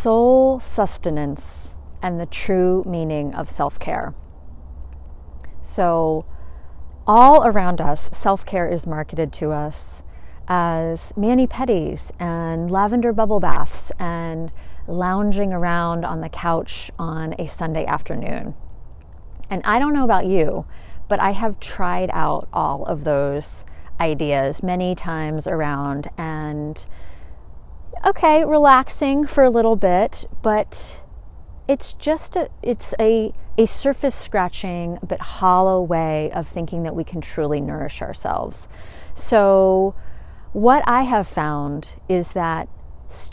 soul sustenance and the true meaning of self-care. So all around us, self-care is marketed to us as mani-pedis and lavender bubble baths and lounging around on the couch on a Sunday afternoon. And I don't know about you, but I have tried out all of those ideas many times around, and okay, relaxing for a little bit, but it's just a surface scratching but hollow way of thinking that we can truly nourish ourselves. So what I have found is that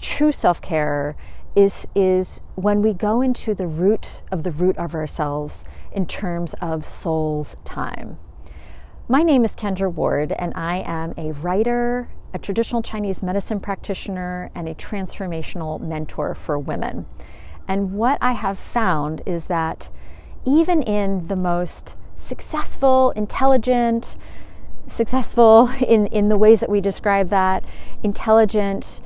true self-care is when we go into the root of ourselves in terms of soul's time. My name is Kendra Ward, and I am a writer, a traditional Chinese medicine practitioner, and a transformational mentor for women. And what I have found is that even in the most successful, intelligent, successful in the ways that we describe that, intelligent,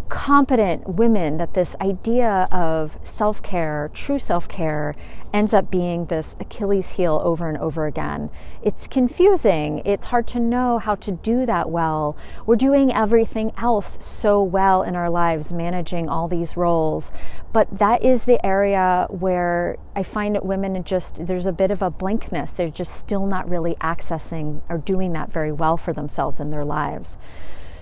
competent women, that this idea of self-care, true self-care, ends up being this Achilles heel over and over again. It's confusing. It's hard to know how to do that well. We're doing everything else so well in our lives, managing all these roles. But that is the area where I find that women there's a bit of a blankness. They're just still not really accessing or doing that very well for themselves in their lives.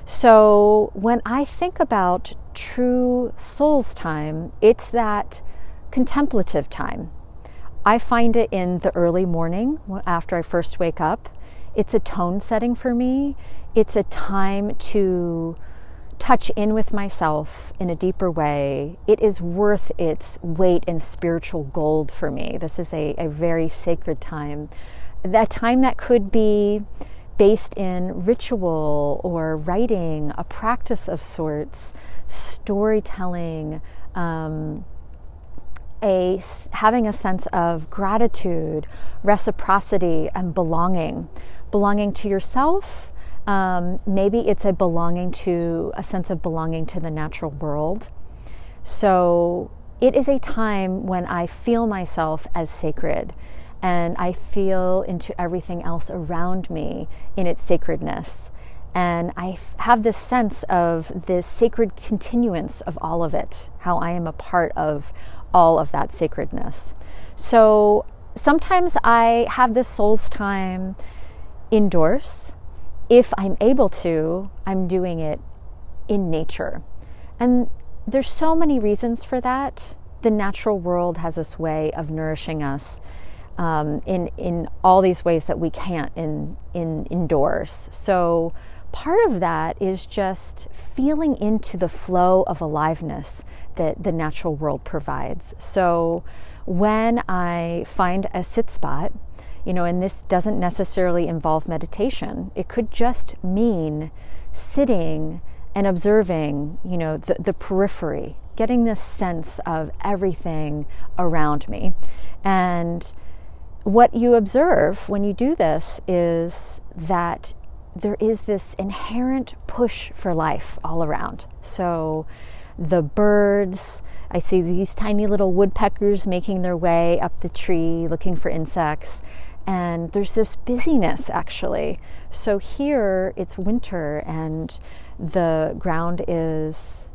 So when I think about true soul's time, it's that contemplative time. I find it in the early morning after I first wake up. It's a tone setting for me. It's a time to touch in with myself in a deeper way. It is worth its weight in spiritual gold for me. This is a very sacred time. That time that could be based in ritual or writing, a practice of sorts, storytelling, having a sense of gratitude, reciprocity, and belonging. Belonging to yourself. Maybe it's a sense of belonging to the natural world. So it is a time when I feel myself as sacred, and I feel into everything else around me in its sacredness. And I have this sense of this sacred continuance of all of it, how I am a part of all of that sacredness. So sometimes I have this soul's time indoors. If I'm able to, I'm doing it in nature. And there's so many reasons for that. The natural world has this way of nourishing us in all these ways that we can't in indoors. So part of that is just feeling into the flow of aliveness that the natural world provides. So when I find a sit spot, and this doesn't necessarily involve meditation, it could just mean sitting and observing, the periphery, getting this sense of everything around me. And what you observe when you do this is that there is this inherent push for life all around. So the birds, I see these tiny little woodpeckers making their way up the tree looking for insects, and there's this busyness actually. So here it's winter and the ground is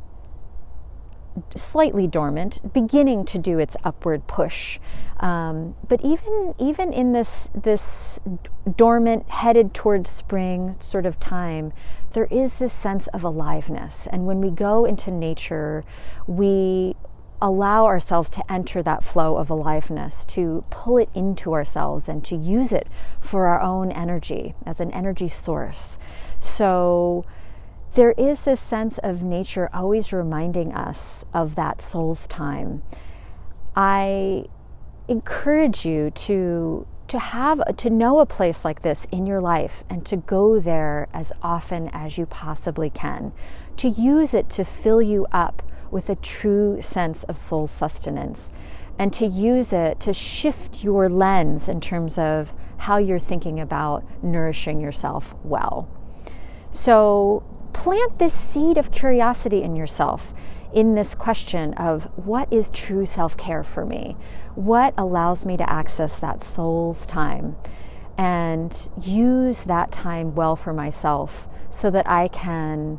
slightly dormant, beginning to do its upward push. But even in this dormant, headed towards spring sort of time, there is this sense of aliveness. And when we go into nature, we allow ourselves to enter that flow of aliveness, to pull it into ourselves and to use it for our own energy as an energy source. So there is this sense of nature always reminding us of that soul's time. I encourage you to know a place like this in your life and to go there as often as you possibly can, to use it to fill you up with a true sense of soul sustenance, and to use it to shift your lens in terms of how you're thinking about nourishing yourself well. So plant this seed of curiosity in yourself. in this question of what is true self-care for me? What allows me to access that soul's time and use that time well for myself so that I can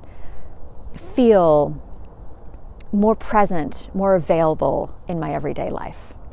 feel more present, more available in my everyday life?